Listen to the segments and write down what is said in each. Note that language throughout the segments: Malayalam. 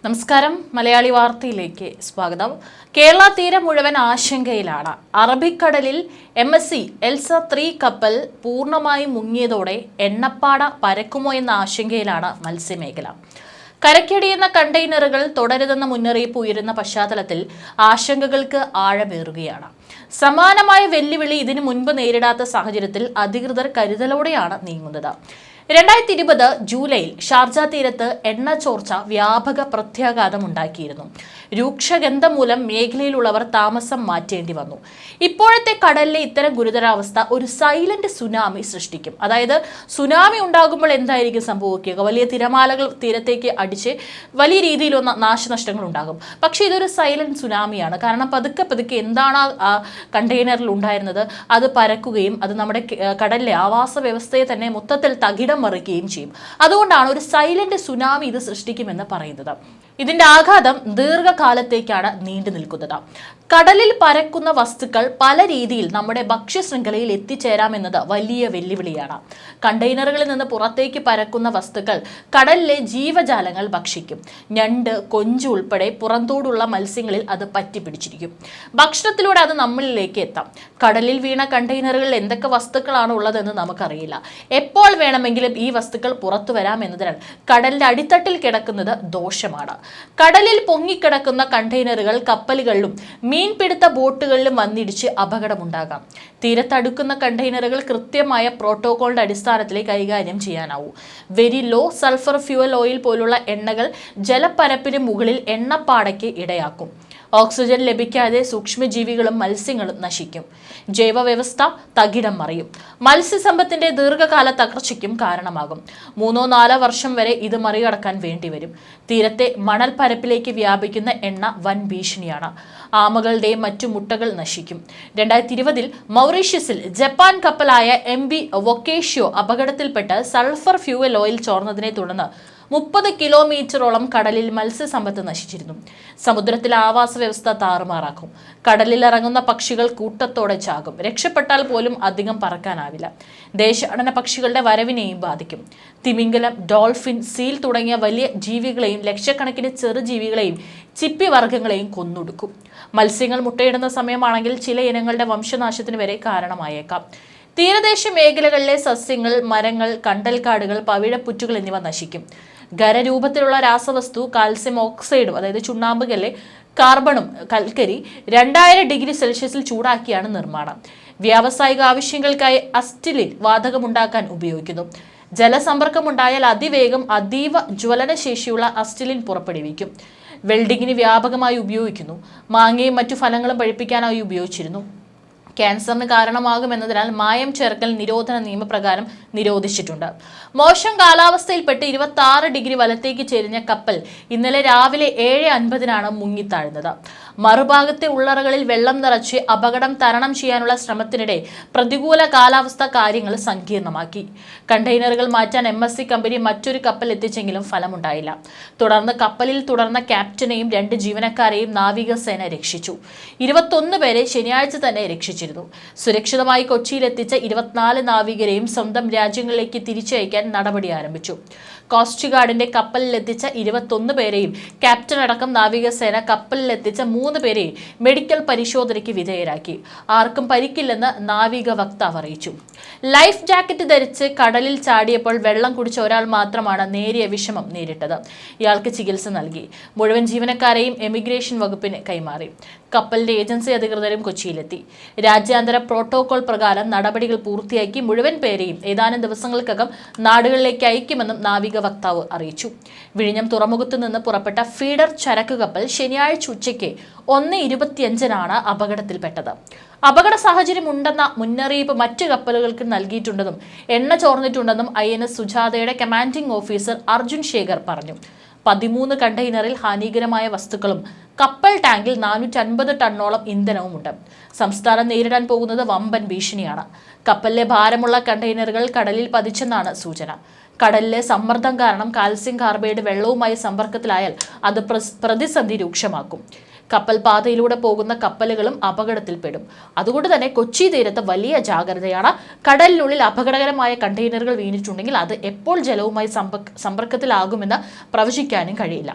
നമസ്കാരം. മലയാളി വാർത്തയിലേക്ക് സ്വാഗതം. കേരള തീരം മുഴുവൻ ആശങ്കയിലാണ്. അറബിക്കടലിൽ MSC എൽസ 3 കപ്പൽ പൂർണ്ണമായും മുങ്ങിയതോടെ എണ്ണപ്പാട പരക്കുമോ എന്ന ആശങ്കയിലാണ് മത്സ്യമേഖല. കരയ്ക്കടിയുന്ന കണ്ടെയ്നറുകൾ തുടരുതെന്ന മുന്നറിയിപ്പ് ഉയരുന്ന പശ്ചാത്തലത്തിൽ ആശങ്കകൾക്ക് ആഴമേറുകയാണ്. സമാനമായ വെല്ലുവിളി ഇതിനു മുൻപ് നേരിടാത്ത സാഹചര്യത്തിൽ അധികൃതർ കരുതലോടെയാണ് നീങ്ങുന്നത്. 2020 ജൂലൈയിൽ ഷാർജ തീരത്ത് എണ്ണ ചോർച്ച വ്യാപക പ്രത്യാഘാതമുണ്ടാക്കിയിരുന്നു. രൂക്ഷഗന്ധം മൂലം മേഖലയിലുള്ളവർ താമസം മാറ്റേണ്ടി വന്നു. ഇപ്പോഴത്തെ കടലിലെ ഇത്തരം ഗുരുതരാവസ്ഥ ഒരു സൈലന്റ് സുനാമി സൃഷ്ടിക്കും. അതായത് സുനാമി ഉണ്ടാകുമ്പോൾ എന്തായിരിക്കും സംഭവിക്കുക? വലിയ തിരമാലകൾ തീരത്തേക്ക് അടിച്ച് വലിയ രീതിയിലുള്ള നാശനഷ്ടങ്ങൾ ഉണ്ടാകും. പക്ഷേ ഇതൊരു സൈലന്റ് സുനാമിയാണ്. കാരണം പതുക്കെ പതുക്കെ എന്താണ് ആ കണ്ടെയ്നറിൽ ഉണ്ടായിരുന്നത് അത് പരക്കുകയും അത് നമ്മുടെ കടലിലെ ആവാസ വ്യവസ്ഥയെ തന്നെ മൊത്തത്തിൽ തകിടം മറിക്കുകയും ചെയ്യും. അതുകൊണ്ടാണ് ഒരു സൈലന്റ് സുനാമി ഇത് സൃഷ്ടിക്കുമെന്ന് പറയുന്നത്. ഇതിന്റെ ആഘാതം ദീർഘകാലത്തേക്കാണ് നീണ്ടു നിൽക്കുന്നത്. കടലിൽ പരക്കുന്ന വസ്തുക്കൾ പല രീതിയിൽ നമ്മുടെ ഭക്ഷ്യശൃംഖലയിൽ എത്തിച്ചേരാമെന്നത് വലിയ വെല്ലുവിളിയാണ്. കണ്ടെയ്നറുകളിൽ നിന്ന് പുറത്തേക്ക് പരക്കുന്ന വസ്തുക്കൾ കടലിലെ ജീവജാലങ്ങൾ ഭക്ഷിക്കും. ഞണ്ട്, കൊഞ്ച് ഉൾപ്പെടെ പുറന്തോടുള്ള മത്സ്യങ്ങളിൽ അത് പറ്റിപ്പിടിച്ചിരിക്കും. ഭക്ഷണത്തിലൂടെ അത് നമ്മളിലേക്ക് എത്താം. കടലിൽ വീണ കണ്ടെയ്നറുകളിൽ എന്തൊക്കെ വസ്തുക്കളാണ് ഉള്ളതെന്ന് നമുക്കറിയില്ല. എപ്പോൾ വേണമെങ്കിലും ഈ വസ്തുക്കൾ പുറത്തു വരാം എന്നതിനാൽ കടലിന്റെ അടിത്തട്ടിൽ കിടക്കുന്നത് ദോഷമാണ്. കടലിൽ പൊങ്ങിക്കിടക്കുന്ന കണ്ടെയ്നറുകൾ കപ്പലുകളിലും മീൻപിടുത്ത ബോട്ടുകളിലും വന്നിടിച്ച് അപകടമുണ്ടാകാം. തീരത്തടുക്കുന്ന കണ്ടെയ്നറുകൾ കൃത്യമായ പ്രോട്ടോകോളിന്റെ അടിസ്ഥാനത്തിൽ കൈകാര്യം ചെയ്യാനാവൂ. Very low sulphur fuel oil പോലുള്ള എണ്ണകൾ ജലപ്പരപ്പിന് മുകളിൽ എണ്ണപ്പാടയ്ക്ക് ഇടയാക്കും. ഓക്സിജൻ ലഭിക്കാതെ സൂക്ഷ്മജീവികളും മത്സ്യങ്ങളും നശിക്കും. ജൈവ വ്യവസ്ഥ തകിടം മറിയും. മത്സ്യസമ്പത്തിന്റെ ദീർഘകാല തകർച്ചയ്ക്കും കാരണമാകും. 3-4 വർഷം വരെ ഇത് മറികടക്കാൻ വേണ്ടിവരും. തീരത്തെ മണൽപ്പരപ്പിലേക്ക് വ്യാപിക്കുന്ന എണ്ണ വൻ ഭീഷണിയാണ്. ആമകളുടെയും മറ്റു മുട്ടകൾ നശിക്കും. 2020 മൗറീഷ്യസിൽ ജപ്പാൻ കപ്പലായ MV വൊക്കേഷ്യോ അപകടത്തിൽപ്പെട്ട് സൾഫർ ഫ്യൂവൽ ഓയിൽ ചോർന്നതിനെ തുടർന്ന് 30 കിലോമീറ്ററോളം കടലിൽ മത്സ്യസമ്പത്ത് നശിച്ചിരുന്നു. സമുദ്രത്തിലെ ആവാസ വ്യവസ്ഥ താറുമാറാക്കും. കടലിൽ ഇറങ്ങുന്ന പക്ഷികൾ കൂട്ടത്തോടെ ചാകും. രക്ഷപ്പെട്ടാൽ പോലും അധികം പറക്കാനാവില്ല. ദേശാടന പക്ഷികളുടെ വരവിനെയും ബാധിക്കും. തിമിംഗലം, ഡോൾഫിൻ, സീൽ തുടങ്ങിയ വലിയ ജീവികളെയും ലക്ഷക്കണക്കിന് ചെറുജീവികളെയും ചിപ്പിവർഗ്ഗങ്ങളെയും കൊന്നൊടുക്കും. മത്സ്യങ്ങൾ മുട്ടയിടുന്ന സമയമാണെങ്കിൽ ചില ഇനങ്ങളുടെ വംശനാശത്തിന് വരെ കാരണമായേക്കാം. തീരദേശ മേഖലകളിലെ സസ്യങ്ങൾ, മരങ്ങൾ, കണ്ടൽക്കാടുകൾ, പവിഴപ്പുറ്റുകൾ എന്നിവ നശിക്കും. ഖരരൂപത്തിലുള്ള രാസവസ്തു കാൽസ്യം ഓക്സൈഡും അതായത് ചുണ്ണാമ്പുകല്ല്, കാർബണും കൽക്കരി 2000 ഡിഗ്രി സെൽഷ്യസിൽ ചൂടാക്കിയാണ് നിർമ്മാണം. വ്യാവസായിക ആവശ്യങ്ങൾക്കായി അസ്റ്റിലിൻ വാതകമുണ്ടാക്കാൻ ഉപയോഗിക്കുന്നു. ജലസമ്പർക്കമുണ്ടായാൽ അതിവേഗം അതീവ ജ്വലനശേഷിയുള്ള അസ്റ്റിലിൻ പുറപ്പെടുവിക്കും. വെൽഡിങ്ങിന് വ്യാപകമായി ഉപയോഗിക്കുന്നു. മാങ്ങയും മറ്റു ഫലങ്ങളും പഴുപ്പിക്കാനായി ഉപയോഗിച്ചിരുന്നു. ക്യാൻസറിന് കാരണമാകുമെന്നതിനാൽ മായം ചേർക്കൽ നിരോധന നിയമപ്രകാരം നിരോധിച്ചിട്ടുണ്ട്. മോശം കാലാവസ്ഥയിൽപ്പെട്ട് 26 ഡിഗ്രി വലത്തേക്ക് ചെരിഞ്ഞ കപ്പൽ ഇന്നലെ രാവിലെ 7:50 മുങ്ങിത്താഴ്ന്നത്. മറുഭാഗത്തെ ഉള്ളറകളിൽ വെള്ളം നിറച്ച് അപകടം തരണം ചെയ്യാനുള്ള ശ്രമത്തിനിടെ പ്രതികൂല കാലാവസ്ഥ കാര്യങ്ങൾ സങ്കീർണമാക്കി. കണ്ടെയ്നറുകൾ മാറ്റാൻ MSC കമ്പനി മറ്റൊരു കപ്പൽ എത്തിച്ചെങ്കിലും ഫലമുണ്ടായില്ല. തുടർന്ന് കപ്പലിൽ തുടർന്ന ക്യാപ്റ്റനെയും 2 ജീവനക്കാരെയും നാവികസേന രക്ഷിച്ചു. 21 പേരെ ശനിയാഴ്ച തന്നെ രക്ഷിച്ചിരുന്നു. സുരക്ഷിതമായി കൊച്ചിയിലെത്തിച്ച 24 നാവികരെയും സ്വന്തം രാജ്യങ്ങളിലേക്ക് തിരിച്ചയക്കാൻ നടപടി ആരംഭിച്ചു. കോസ്റ്റ് ഗാർഡിന്റെ കപ്പലിലെത്തിച്ച 21 പേരെയും ക്യാപ്റ്റൻ അടക്കം നാവികസേന കപ്പലിലെത്തിച്ച 3 പേരെയും മെഡിക്കൽ പരിശോധനയ്ക്ക് വിധേയരാക്കി. ആർക്കും പരിക്കില്ലെന്ന് നാവിക വക്താവ് അറിയിച്ചു. ലൈഫ് ജാക്കറ്റ് ധരിച്ച് കടലിൽ ചാടിയപ്പോൾ വെള്ളം കുടിച്ച ഒരാൾ മാത്രമാണ് നേരിയ വിഷമം നേരിട്ടത്. ഇയാൾക്ക് ചികിത്സ നൽകി. മുഴുവൻ ജീവനക്കാരെയും എമിഗ്രേഷൻ വകുപ്പിന് കൈമാറി. കപ്പലിന്റെ ഏജൻസി അധികൃതരും കൊച്ചിയിലെത്തി. രാജ്യാന്തര പ്രോട്ടോകോൾ പ്രകാരം നടപടികൾ പൂർത്തിയാക്കി മുഴുവൻ പേരെയും ഏതാനും ദിവസങ്ങൾക്കകം നാടുകളിലേക്ക് അയക്കുമെന്നും നാവിക വക്താവ് അറിയിച്ചു. വിഴിഞ്ഞം തുറമുഖത്തു നിന്ന് പുറപ്പെട്ട ഫീഡർ ചരക്ക് കപ്പൽ ശനിയാഴ്ച ഉച്ചയ്ക്ക് 1:25 അപകടത്തിൽപ്പെട്ടത്. അപകട സാഹചര്യം ഉണ്ടെന്ന മുന്നറിയിപ്പ് മറ്റ് കപ്പലുകൾക്ക് നൽകിയിട്ടുണ്ടെന്നും എണ്ണ ചോർന്നിട്ടുണ്ടെന്നും INS സുജാതയുടെ കമാൻഡിംഗ് ഓഫീസർ അർജുൻ ശേഖർ പറഞ്ഞു. 13 കണ്ടെയ്നറിൽ ഹാനികരമായ വസ്തുക്കളും കപ്പൽ ടാങ്കിൽ 450 ടണ്ണോളം ഇന്ധനവുമുണ്ട്. സംസ്ഥാനം നേരിടാൻ പോകുന്നത് വമ്പൻ ഭീഷണിയാണ്. കപ്പലിലെ ഭാരമുള്ള കണ്ടെയ്നറുകൾ കടലിൽ പതിച്ചെന്നാണ് സൂചന. കടലിലെ സമ്മർദ്ദം കാരണം കാൽസ്യം കാർബൈഡ് വെള്ളവുമായി സമ്പർക്കത്തിലായാൽ അത് പ്രതിസന്ധി രൂക്ഷമാക്കും. കപ്പൽ പാതയിലൂടെ പോകുന്ന കപ്പലുകളും അപകടത്തിൽപ്പെടും. അതുകൊണ്ട് തന്നെ കൊച്ചി തീരത്ത് വലിയ ജാഗ്രതയാണ്. കടലിനുള്ളിൽ അപകടകരമായ കണ്ടെയ്നറുകൾ വീണിട്ടുണ്ടെങ്കിൽ അത് എപ്പോൾ ജലവുമായി സമ്പർക്കത്തിലാകുമെന്ന് പ്രവചിക്കാനും കഴിയില്ല.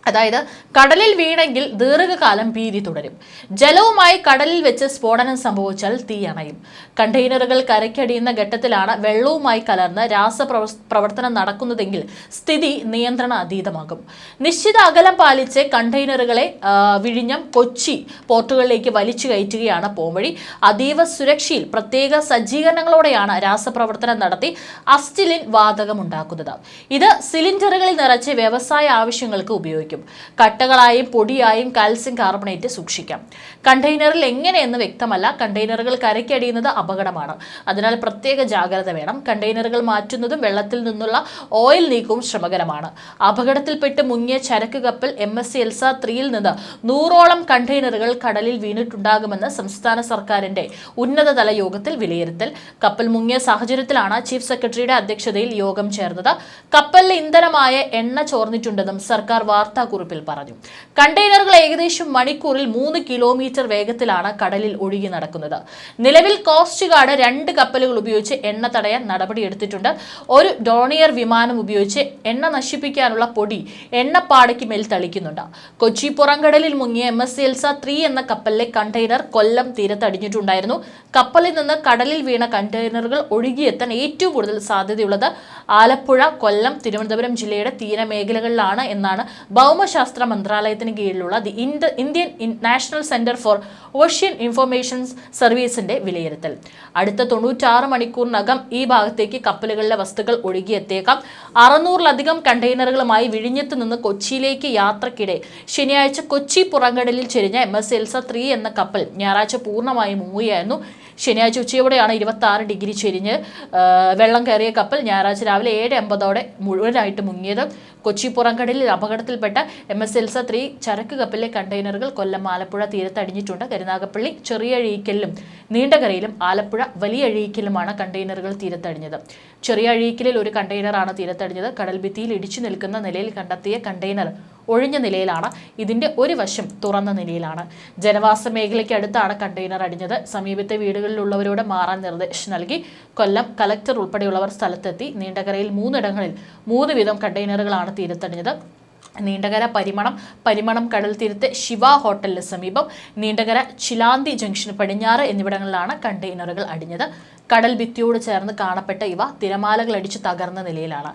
അതായത് കടലിൽ വീണെങ്കിൽ ദീർഘകാലം ഭീതി തുടരും. ജലവുമായി കടലിൽ വെച്ച് സ്ഫോടനം സംഭവിച്ചാൽ തീ അണയും. കണ്ടെയ്നറുകൾ കരയ്ക്കടിയുന്ന ഘട്ടത്തിലാണ് വെള്ളവുമായി കലർന്ന് രാസപ്രവർത്തനം നടക്കുന്നതെങ്കിൽ സ്ഥിതി നിയന്ത്രണ അതീതമാകും. നിശ്ചിത അകലം പാലിച്ച് കണ്ടെയ്നറുകളെ വിഴിഞ്ഞം, കൊച്ചി പോർട്ടുകളിലേക്ക് വലിച്ചു കയറ്റുകയാണ് പോംവഴി. അതീവ സുരക്ഷയിൽ പ്രത്യേക സജ്ജീകരണങ്ങളോടെയാണ് രാസപ്രവർത്തനം നടത്തി അസ്റ്റലിൻ വാതകം ഉണ്ടാക്കുന്നത്. ഇത് സിലിണ്ടറുകളിൽ നിറച്ച് വ്യവസായ ആവശ്യങ്ങൾക്ക് ഉപയോഗിക്കും. കട്ടകളായും പൊടിയായും കാൽസ്യം കാർബണേറ്റ് സൂക്ഷിക്കാം. കണ്ടെയ്നറിൽ എങ്ങനെയെന്ന് വ്യക്തമല്ല. കണ്ടെയ്നറുകൾ കരയ്ക്കടിയുന്നത് അപകടമാണ്. അതിനാൽ പ്രത്യേക ജാഗ്രത വേണം. കണ്ടെയ്നറുകൾ മാറ്റുന്നതും വെള്ളത്തിൽ നിന്നുള്ള ഓയിൽ നീക്കവും ശ്രമകരമാണ്. അപകടത്തിൽപ്പെട്ട് മുങ്ങിയ ചരക്ക് കപ്പൽ MSC എൽസ 3യിൽ നിന്ന് 100ഓളം കണ്ടെയ്നറുകൾ കടലിൽ വീണിട്ടുണ്ടാകുമെന്ന് സംസ്ഥാന സർക്കാരിന്റെ ഉന്നതതല യോഗത്തിൽ വിലയിരുത്തൽ. കപ്പൽ മുങ്ങിയ സാഹചര്യത്തിലാണ് ചീഫ് സെക്രട്ടറിയുടെ അധ്യക്ഷതയിൽ യോഗം ചേർന്നത്. കപ്പലിലെ ഇന്ധനമായ എണ്ണ ചോർന്നിട്ടുണ്ടെന്നും സർക്കാർ വാർത്താക്കുറിപ്പിൽ പറഞ്ഞു. കണ്ടെയ്നറുകൾ ഏകദേശം മണിക്കൂറിൽ 3 കിലോമീറ്റർ വേഗത്തിലാണ് കടലിൽ ഒഴുകി നടക്കുന്നത്. നിലവിൽ കോസ്റ്റ് ഗാർഡ് 2 കപ്പലുകൾ ഉപയോഗിച്ച് എണ്ണ തടയാൻ നടപടിയെടുത്തിട്ടുണ്ട്. ഒരു ഡോണിയർ വിമാനം ഉപയോഗിച്ച് എണ്ണ നശിപ്പിക്കാനുള്ള പൊടി എണ്ണപ്പാടയ്ക്ക് മേൽ തളിക്കുന്നുണ്ട്. കൊച്ചി പുറംകടലിൽ മുങ്ങിയ MSC എൽസ 3 എന്ന കപ്പലിലെ കണ്ടെയ്നർ കൊല്ലം തീരത്തടിഞ്ഞിട്ടുണ്ടായിരുന്നു. കപ്പലിൽ നിന്ന് കടലിൽ വീണ കണ്ടെയ്നറുകൾ ഒഴുകിയെത്താൻ ഏറ്റവും കൂടുതൽ സാധ്യതയുള്ളത് ആലപ്പുഴ, കൊല്ലം, തിരുവനന്തപുരം ജില്ലയുടെ തീരമേഖലകളിലാണ് എന്നാണ് ഭൗമശാസ്ത്ര മന്ത്രാലയത്തിന് കീഴിലുള്ള Indian National Centre for Ocean Information സർവീസിന്റെ വിലയിരുത്തൽ. അടുത്ത 96 മണിക്കൂറിനകം ഈ ഭാഗത്തേക്ക് കപ്പലുകളിലെ വസ്തുക്കൾ ഒഴുകിയെത്തിയേക്കാം. 600-ലധികം കണ്ടെയ്നറുകളുമായി വിഴിഞ്ഞത്ത് നിന്ന് കൊച്ചിയിലേക്ക് യാത്രക്കിടെ ശനിയാഴ്ച കൊച്ചി പുറംകടലിൽ ചെരിഞ്ഞ MSC എൽസ 3 എന്ന കപ്പൽ ഞായറാഴ്ച പൂർണ്ണമായും മുങ്ങുകയായിരുന്നു. ശനിയാഴ്ച ഉച്ചയോടെയാണ് 26 ഡിഗ്രി ചെരിഞ്ഞ് വെള്ളം കയറിയ കപ്പൽ ഞായറാഴ്ച രാവിലെ 7:50 മുഴുവനായിട്ട് മുങ്ങിയത്. കൊച്ചി പുറംകടലിൽ അപകടത്തിൽപ്പെട്ട MSC എൽസ 3 ചരക്ക് കപ്പലിലെ കണ്ടെയ്നറുകൾ കൊല്ലം, ആലപ്പുഴ തീരത്ത് അടിഞ്ഞിട്ടുണ്ട്. കരുനാഗപ്പള്ളി ചെറിയ അഴീക്കലിലും നീണ്ടകരയിലും ആലപ്പുഴ വലിയ അഴീക്കലുമാണ് കണ്ടെയ്നറുകൾ തീരത്തടിഞ്ഞത്. ചെറിയ അഴീക്കലിൽ ഒരു കണ്ടെയ്നറാണ് തീരത്തടിഞ്ഞത്. കടൽഭിത്തിയിൽ ഇടിച്ചു നിൽക്കുന്ന നിലയിൽ കണ്ടെത്തിയ കണ്ടെയ്നർ ഒഴിഞ്ഞ നിലയിലാണ്. ഇതിന്റെ ഒരു വശം തുറന്ന നിലയിലാണ്. ജനവാസ മേഖലയ്ക്ക് അടുത്താണ് കണ്ടെയ്നർ അടിഞ്ഞത്. സമീപത്തെ വീടുകളിലുള്ളവരോട് മാറാൻ നിർദ്ദേശം നൽകി. കൊല്ലം കലക്ടർ ഉൾപ്പെടെയുള്ളവർ സ്ഥലത്തെത്തി. നീണ്ടകരയിൽ 3 ഇടങ്ങളിൽ 3 വീതം കണ്ടെയ്നറുകളാണ് തീരത്തടിഞ്ഞത്. നീണ്ടകര പരിമണം കടൽ തീരത്തെ ശിവ ഹോട്ടലിന് സമീപം, നീണ്ടകര ചിലാന്തി ജംഗ്ഷന് പടിഞ്ഞാറ് എന്നിവിടങ്ങളിലാണ് കണ്ടെയ്നറുകൾ അടിഞ്ഞത്. കടൽ ഭിത്തിയോട് ചേർന്ന് കാണപ്പെട്ട ഇവ തിരമാലകൾ അടിച്ച് തകർന്ന നിലയിലാണ്.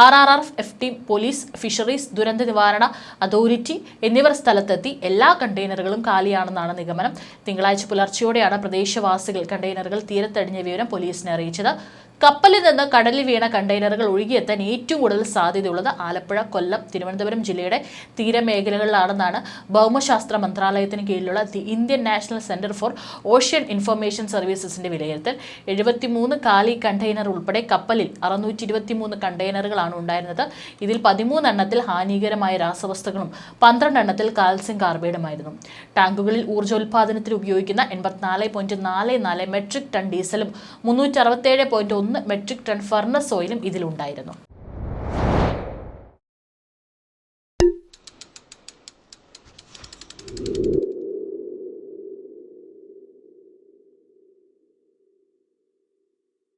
RRF ടീം, പോലീസ്, ഫിഷറീസ് ദുരന്ത നിവാരണ അതോറിറ്റി എന്നിവർ സ്ഥലത്തെത്തി. എല്ലാ കണ്ടെയ്നറുകളും കാലിയാണെന്നാണ് നിഗമനം. തിങ്കളാഴ്ച പുലർച്ചെയോടെയാണ് പ്രദേശവാസികൾ കണ്ടെയ്നറുകൾ തീരത്തടിഞ്ഞ വിവരം പോലീസിനെ അറിയിച്ചത്. കപ്പലിൽ നിന്ന് കടലിൽ വീണ കണ്ടെയ്നറുകൾ ഒഴുകിയെത്താൻ ഏറ്റവും കൂടുതൽ സാധ്യതയുള്ളത് ആലപ്പുഴ, കൊല്ലം, തിരുവനന്തപുരം ജില്ലയുടെ തീരമേഖലകളിലാണെന്നാണ് ഭൗമശാസ്ത്ര മന്ത്രാലയത്തിന് കീഴിലുള്ള Indian National Centre for Ocean Information സർവീസസിന്റെ വിലയിരുത്തൽ. 73 കാലി കണ്ടെയ്നർ ഉൾപ്പെടെ കപ്പലിൽ 623 കണ്ടെയ്നറുകളാണ് ഉണ്ടായിരുന്നത്. ഇതിൽ 13 എണ്ണത്തിൽ ഹാനികരമായ രാസവസ്തുക്കളും 12 എണ്ണത്തിൽ കാൽസ്യം കാർബൈഡുമായിരുന്നു. ടാങ്കുകളിൽ ഊർജ്ജോൽപാദനത്തിന് ഉപയോഗിക്കുന്ന 84.44 മെട്രിക് ടൺ ഡീസലും 367.1 മെട്രിക് ടൺ ഫർണസ് ഓയിലും ഇതിലുണ്ടായിരുന്നു.